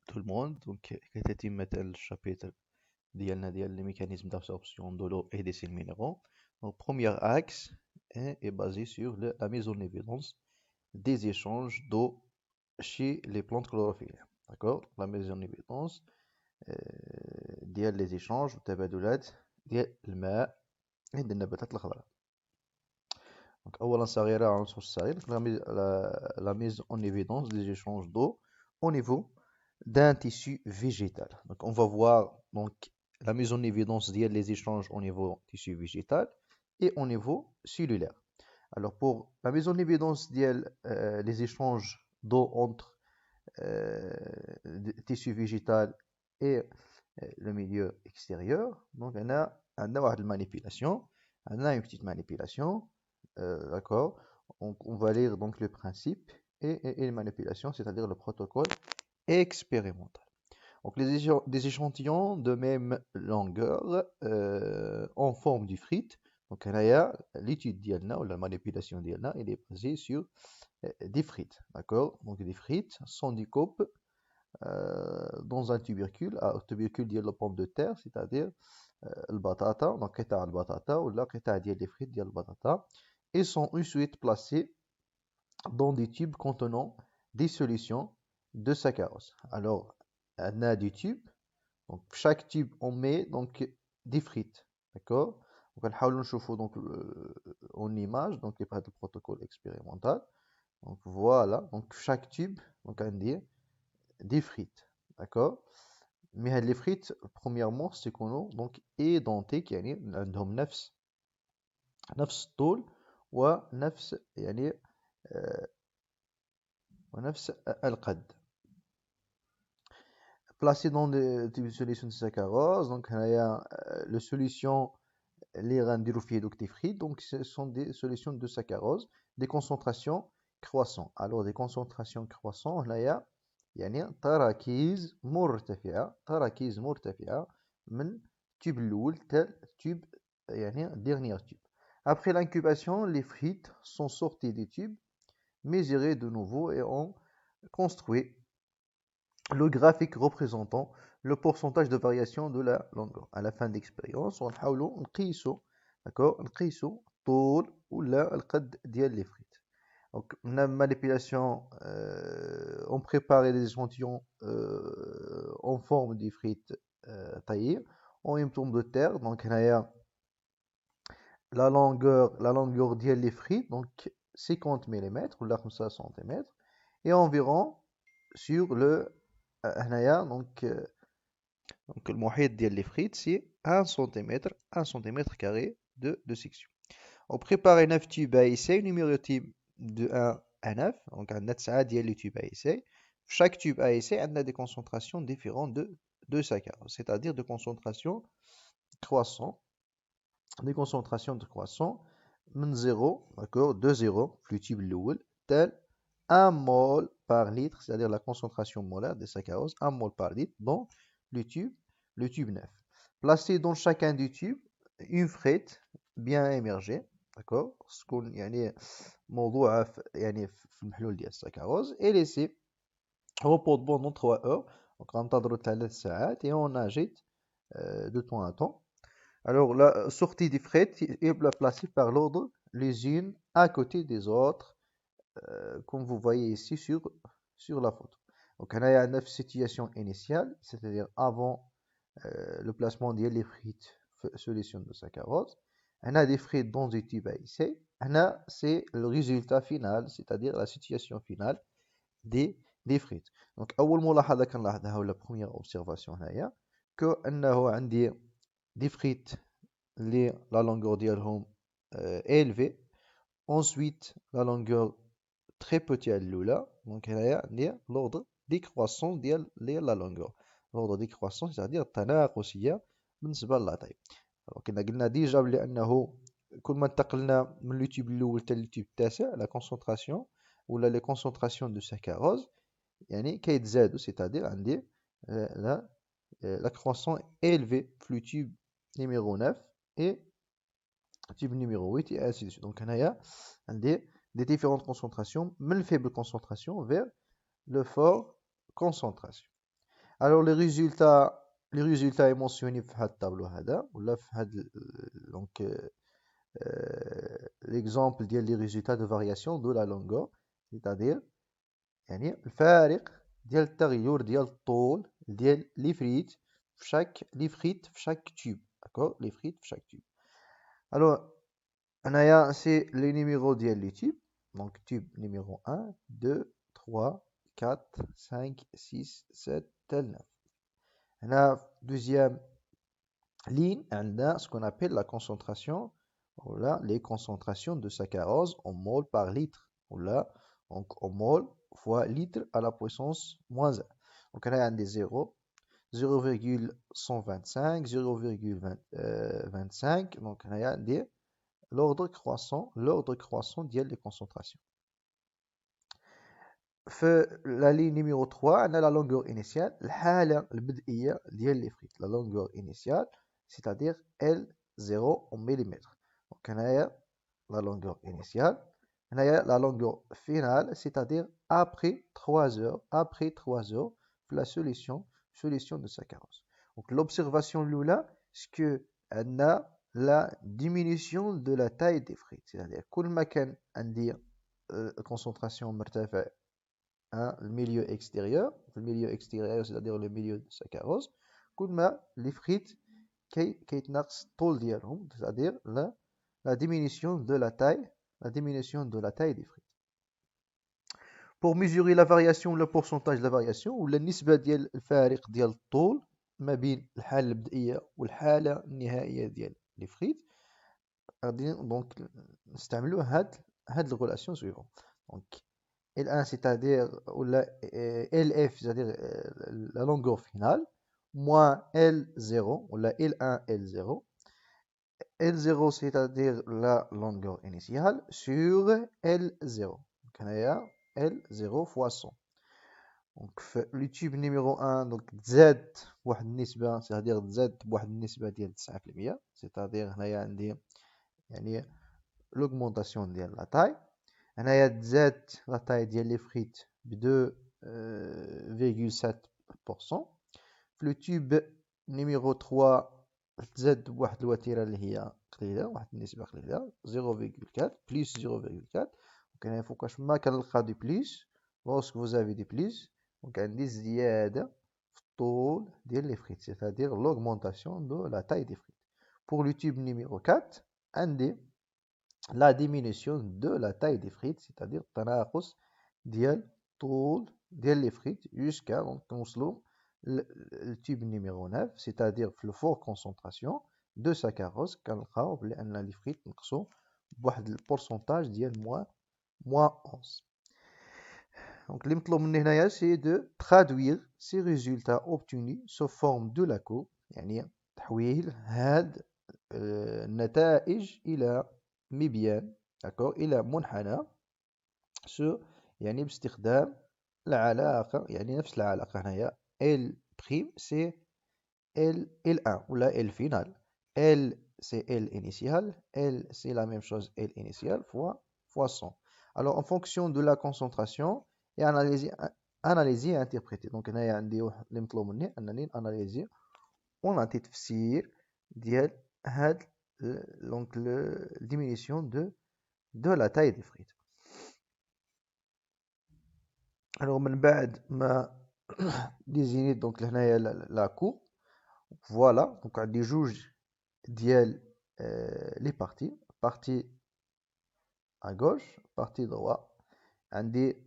tout le monde. Donc, était le chapitre ديال les mécanismes d'absorption de l'eau et des sels minéraux. Donc, premier axe est basé sur la mise en évidence des échanges d'eau chez les plantes chlorophyllaires. D'accord? La mise en évidence ديال les échanges والتبادلات ديال الماء عند النباتات الخضراء. Donc, أولا صغيرة عنصر صغير la mise en évidence des échanges d'eau au niveau d'un tissu végétal. Donc, on va voir donc la mise en évidence des échanges au niveau tissu végétal et au niveau cellulaire. Alors, pour la mise en évidence des échanges d'eau entre tissu végétal et le milieu extérieur, donc on a une manipulation, on a une petite manipulation, d'accord? On va lire donc le principe et les manipulations, c'est-à-dire le protocole expérimental. Donc des échantillons de même longueur en forme du frite. Donc l'étude d'Yalna ou la manipulation d'Yalna, elle est basée sur des frites, d'accord? Donc des frites sont découpées dans un tubercule, tubercule ديال la pomme de terre, c'est-à-dire البطاطا, donc قطع البطاطا ولا قطع ديال les frites ديال البطاطا, et sont ensuite placés dans des tubes contenant des solutions de saccharose. Alors, on a des tubes, donc chaque tube on met donc des frites, d'accord? Donc on نشوفوا donc en image donc il y a pas de protocole expérimental. Donc voilà, donc chaque tube donc on dit des frites, d'accord? Mais les frites premièrement c'est qu'on donc identiques يعني عندهم نفس الطول ونفس يعني ونفس القد. Placé dans des solutions de saccharose, donc il y a les solutions les rendus donc des frites, donc ce sont des solutions de saccharose, des concentrations croissantes. Alors des concentrations croissantes, il y a يعني تراكيز مرتفعة من tube الأول حتى tube يعني dernier tube. Après l'incubation, les frites sont sorties des tubes, mesurées de nouveau et ont construit le graphique représentant le pourcentage de variation de la longueur. À la fin de l'expérience, on نحاولوا نقيسوا d'accord نقيسوا طول ولا القد ديال les frites. Donc, la manipulation, on prépare des échantillons en forme de frites taillées en une pomme de terre. Donc, il y a la longueur des frites, donc 50 mm ou là 5 cm, et environ sur le هنايا donc le المحيط ديال les frites c'est 1 cm carré de section. On prépare 9 tubes à essai numérotés de 1 à 9, donc on a 9 ديال les tubes à essai. Chaque tube à essai a des concentrations différentes de saccharose, c'est-à-dire de concentrations croissantes, des concentrations de croissant من 0, d'accord, de 0 في le tube الأول tel 1 mol par litre, c'est-à-dire la concentration molaire des saccharose, 1 mol par litre dans le tube 9. Placé dans chacun des tubes, une frite bien émergée, d'accord, ce qu'on يعني موضوع يعني في المحلول ديال السكروز et laissé reposer pendant 3 heures, donc غنتظروا 3 ساعات et on agite de temps à temps. Alors la sortie des frites est placée par l'ordre les unes à côté des autres comme vous voyez ici sur la photo. Donc on a une situation initiale, c'est-à-dire avant le placement des frites solution de saccharose. On a des frites dans des tubes à essai. On a c'est le résultat final, c'est-à-dire la situation finale des frites. Donc أول ملاحظة كنلاحظها ولا première observation هنايا كأنه عندي des frites la longueur ديالهم est élevée. Ensuite la longueur très petit الاولى donc هنايا عندي l'ordre décroissant ديال la longueur. L'ordre décroissant c'est-à-dire التناقصية بالنسبة للاطيب. كنا قلنا ديجا بلي انه كل ما انتقلنا من اليوتيوب الاول حتى اليوتيوب التاسع لا كونسونطراسيون ولا لي كونسونطراسيون دو ساكاروز يعني كيتزادوا c'est-à-dire عندي la croissance élevée في اليوتيوب numéro 9 et tube numéro 8 et ainsi de suite. Donc هنايا عندي des différentes concentrations من الفaible concentration vers le fort concentration. Alors les résultats est mentionné في هذا التابلو هذا ولا في هذا donc l'exemple ديال les résultats de variation de la longueur, c'est-à-dire يعني الفارق ديال التغير ديال الطول ديال l'ifrit في chaque tube, d'accord, l'ifrit في chaque tube. Alors هنايا c'est les numéros ديال les tubes, donc tube numéro 1 2 3 4 5 6 7 حتى 9. هنا deuxième ligne عندنا ce qu'on appelle la concentration, voilà, les concentrations de saccharose en mol par litre, voilà, donc en mol fois litre à la puissance moins 1. Donc là, il y a des 0, 0,125, 0,25, donc il y a l'ordre croissant ديال les concentrations. La ligne numéro 3, on a la longueur initiale, الحالة البدئية ديال les frites, la longueur initiale, c'est-à-dire L0 en millimètres. Donc on a la longueur initiale, on a la longueur finale, c'est-à-dire après 3 heures, la solution de saccharose. Donc l'observation là, c'est que on a la diminution de la taille des frites, c'est-à-dire كل ما كان عندي concentration مرتفعة le milieu extérieur, c'est-à-dire le milieu de saccharose, كل ما les frites كيتنقص الطول ديالهم, c'est-à-dire la diminution de la taille des frites. Pour mesurer la variation, le pourcentage de la variation ou النسبة ديال الفارق ديال الطول ما بين الحالة البدئية والحالة النهائية ديال les frites, donc نستعملوا هاد الريلاسيون suivant. Donc L1 c'est-à-dire LF, c'est-à-dire la longueur finale, moins L0, ou la L1, L0. L0 c'est-à-dire la longueur initiale sur L0. Donc il y a L0 fois 100. Donc le tube numéro 1, donc Z واحد النسبة, c'est-à-dire Z بواحد النسبة ديال 9%, c'est-à-dire هنايا عندي يعني l'augmentation ديال la taille. هنايا Z la taille ديال les frites ب 2,7%. في le tube numéro 3 تزاد بواحد الوتيرة اللي هي قليلة, واحد النسبة قليلة 0,4 plus 0,4. donc هنا فوقاش ما كنلقى دي بليس, lorsque vous avez des plus, donc عندي زيادة في الطول ديال les frites, c'est-à-dire l'augmentation de la taille des frites. pour le tube numéro 4 عندي la diminution de la taille des frites, c'est-à-dire التناقص ديال طول ديال les frites jusqu'à donc نوصلوا le tube numéro 9, c'est-à-dire le fort concentration de saccharose كنلقاو بلي ان les frites نقصوا بواحد البورسونتاج ديال moins 11. Donc اللي مطلوب مني هنايا c'est de traduire ces résultats obtenus sous forme de la courbe, يعني تحويل هاد النتائج الى مبيان, d'accord, إلى منحنى يعني باستخدام العلاقة, يعني نفس العلاقة هنايا L prime c'est L1 ou la L finale. L c'est L initial, L c'est la même chose, L initial fois 100. Alors en fonction de la concentration et analyser et interpréter. donc هنايا عندي واحد اللي مطلوب مني أنني analyser ونعطي تفسير ديال هاد donc la diminution de la taille des frites. alors من بعد ما désigner donc هنايا la courbe, voilà, donc عندي جوج ديال les partie à gauche, partie droite, عندي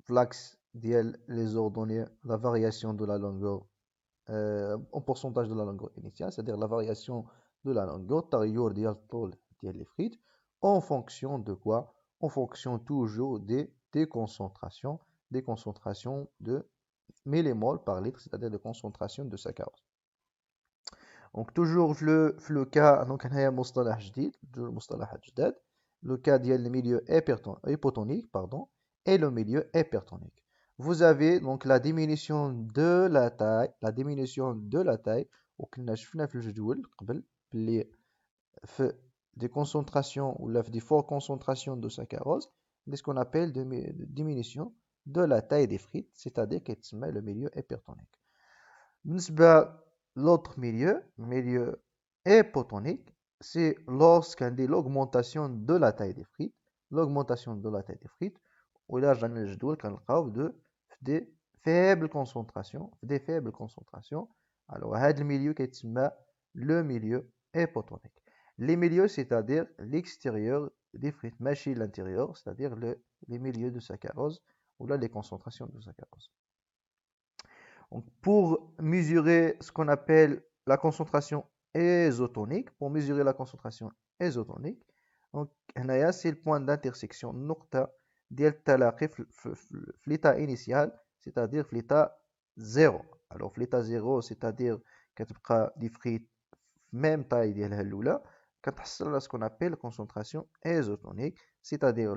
l'axe ديال les ordonnées, la variation de la longueur en pourcentage de la longueur initiale, c'est-à-dire la variation de la longueur, التغير ديال الطول ديال les frites, en fonction de quoi? En fonction toujours des concentrations de millimoles par litre, c'est-à-dire de concentration de saccharose. donc toujours le cas, donc هنايا مصطلح جديد, المصطلحات جداد, le cas ديال le milieu hypotonique, pardon, et le milieu hypertonique. Vous avez donc la diminution de la taille, وكنا شفنا في الجدول قبل بلي في des concentrations ou des fortes concentrations de saccharose, c'est ce qu'on appelle de diminution de la taille des frites, c'est-à-dire qu'elle se met le milieu hypertonique. L'autre milieu hypotonique, c'est lorsqu'on dit l'augmentation de la taille des frites. L'augmentation de la taille des frites, où là, j'en ai le جدول كنلقاو des faibles concentrations, Alors, هذا milieu كيتسمى le milieu hypotonique. Les milieux, c'est-à-dire l'extérieur des frites, ماشي l'intérieur, c'est-à-dire les milieux de saccharose, ou là les concentrations de saccharose. Donc, pour mesurer ce qu'on appelle la concentration isotonique, donc c'est le point d'intersection, نقطة ديال التلاقي في l'état initial, c'est-à-dire في l'état 0. Alors في l'état 0, c'est-à-dire كتبقى دي فريت même taille ديالها الأولى, كتحصل على ce qu'on appelle la concentration isotonique, c'est-à-dire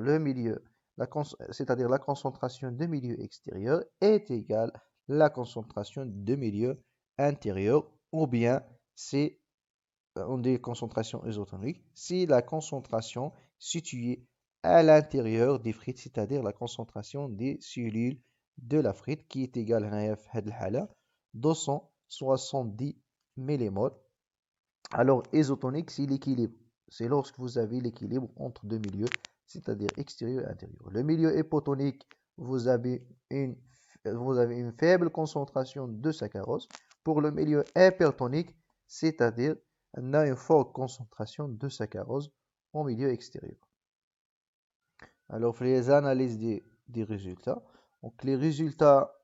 la concentration de milieu extérieur est égale à la concentration de milieu intérieur, ou bien on dit concentration isotonique, c'est la concentration située à l'intérieur des frites, c'est-à-dire la concentration des cellules de la frite qui est égale à 270 mmol. Alors, isotonique, c'est l'équilibre. C'est lorsque vous avez l'équilibre entre deux milieux, c'est-à-dire extérieur et intérieur. Le milieu hypotonique, vous avez une faible concentration de saccharose. Pour le milieu hypertonique, c'est-à-dire on a une forte concentration de saccharose au milieu extérieur. Alors, pour les analyses des résultats, donc les résultats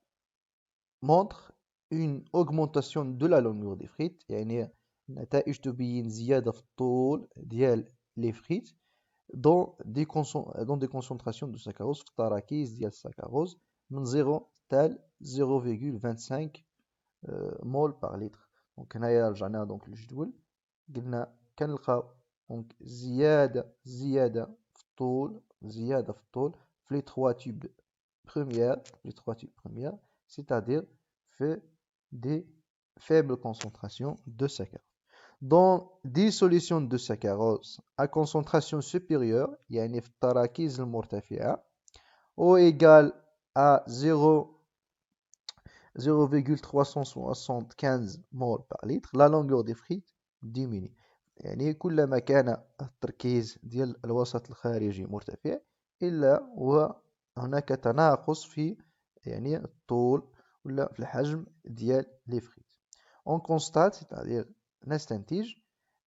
montrent une augmentation de la longueur des frites, النتائج تبين زيادة في الطول ديال لي فريت dans des concentrations de saccharose في التراكيز ديال السكروز من 0 حتى 0,25 مول par litre. دونك هنايا رجعنا دونك للجدول قلنا كنلقاو دونك زيادة في الطول في les trois tubes premières, c'est-à-dire fait des faibles concentrations de saccharose. Dans des solutions de saccharose à concentration supérieure, يعني في التراكيز المرتفعة ou égal à 0,375 mol par litre, la longueur des frites diminue. يعني كلما كان التركيز ديال الوسط الخارجي مرتفع إلا وهناك تناقص في يعني الطول ولا في الحجم ديال لي فريت. On constate, c'est-à-dire نستنتج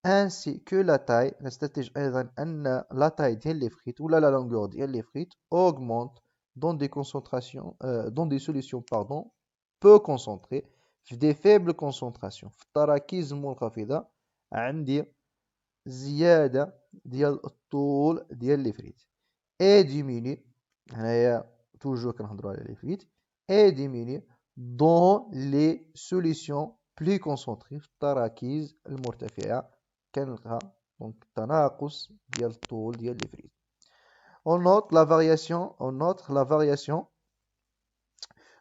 ainsi que la taille, نستنتج أيضا أن la taille ديال لي فريت ولا la longueur ديال لي فريت augmente dans des concentrations, dans des solutions peu concentrées في des faibles concentrations. في التراكيز المنخفضة عندي زيادة ديال الطول ديال لي فريت et diminue هنايا toujours كنهضروا على لي فريت et diminue dans les solutions plus concentrées في التراكيز المرتفعة كنلقى دونك تناقص ديال الطول ديال لي فريت. On note la variation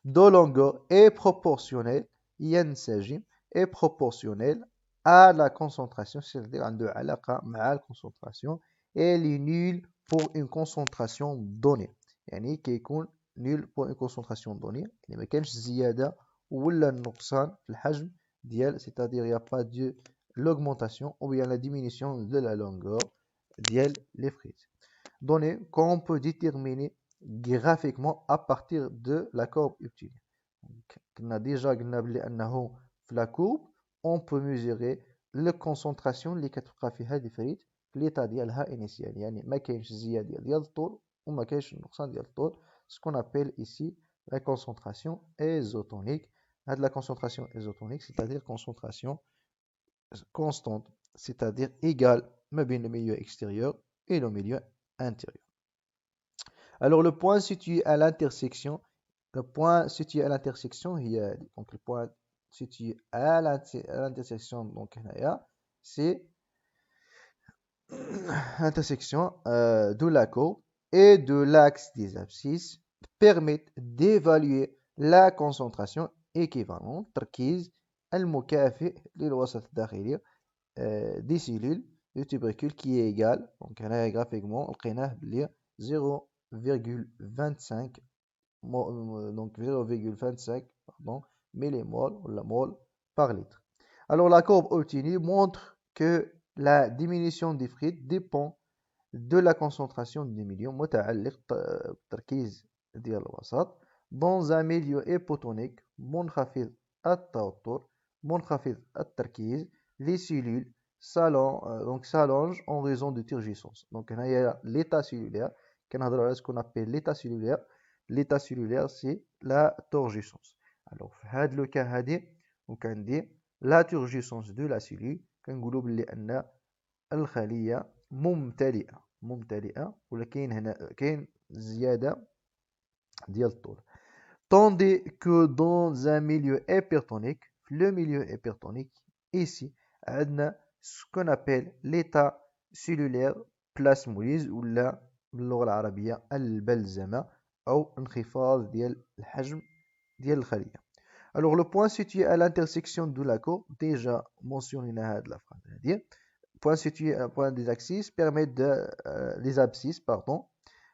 de longueur est proportionnelle ينسجم est proportionnelle à la concentration, c'est-à-dire عنده علاقة مع الكونسنتراسيون et elle est nulle pour une concentration donnée. يعني كيكون nul pour une concentration donnée يعني ما كانش زيادة ولا النقصان في الحجم ديال c'est-à-dire il n'y a pas de l'augmentation ou bien la diminution de la longueur ديال les frites. Données qu'on peut déterminer graphiquement à partir de la courbe obtenue. كنا déjà قلنا بلي أنه في la courbe on peut mesurer la concentration اللي كتبقى فيها هذه الفريت في l'état ديالها initial يعني ما كاينش زيادة ديال الطول وما كاينش نقصان ديال الطول ce qu'on appelle ici la concentration isotonique. هذه la concentration isotonique c'est-à-dire concentration constante c'est-à-dire égale ما بين le milieu extérieur et le milieu intérieur. Alors le point situé à l'intersection هي donc le point situé à l'intersection donc هنايا c'est l'intersection de la courbe et de l'axe des abscisses permettent d'évaluer la concentration équivalente تركيز المكافئ للوسط الداخلي des cellules du tubercule qui est égal donc هنايا graphiquement لقيناه بلي 0,25 donc 0,25 millimol ou la mol par litre. Alors la courbe obtenue montre que la diminution d'Ifrit dépend de la concentration du milieu متعلق بالتركيز ديال الوسط dans un milieu hypotonique منخفض التوتر منخفض التركيز. Les cellules s'allongent en raison de turgescence. Donc il y a l'état cellulaire كنهضروا على ce qu'on appelle l'état cellulaire. L'état cellulaire c'est la turgescence. Alors في هذا لو كان هذه وكندير la turgescence de la cellule كنقولوا بلي ان الخليه ممتلئه ولكن هنا كاين زياده ديال الطول. Tandis que dans un milieu hypertonique, le milieu hypertonique ici عندنا ce qu'on appelle l'état cellulaire plasmolyse ولا باللغه العربيه البلزمه او انخفاض ديال الحجم ديال الخليه. Alors le point situé à l'intersection de la courbe déjà mentionné هذه la phrase هذه point situé à un point des abscisses permet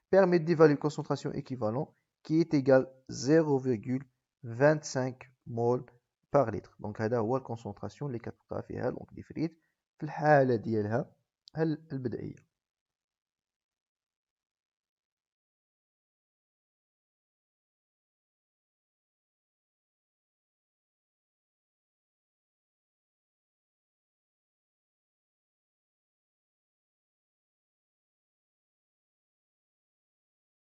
permettent d'évaluer une concentration équivalente qui est égale 0,25 mol par litre. Donc هذا هو الكونسنتراسيون اللي كتلقى فيها الإفريت في الحالة ديالها البدئية.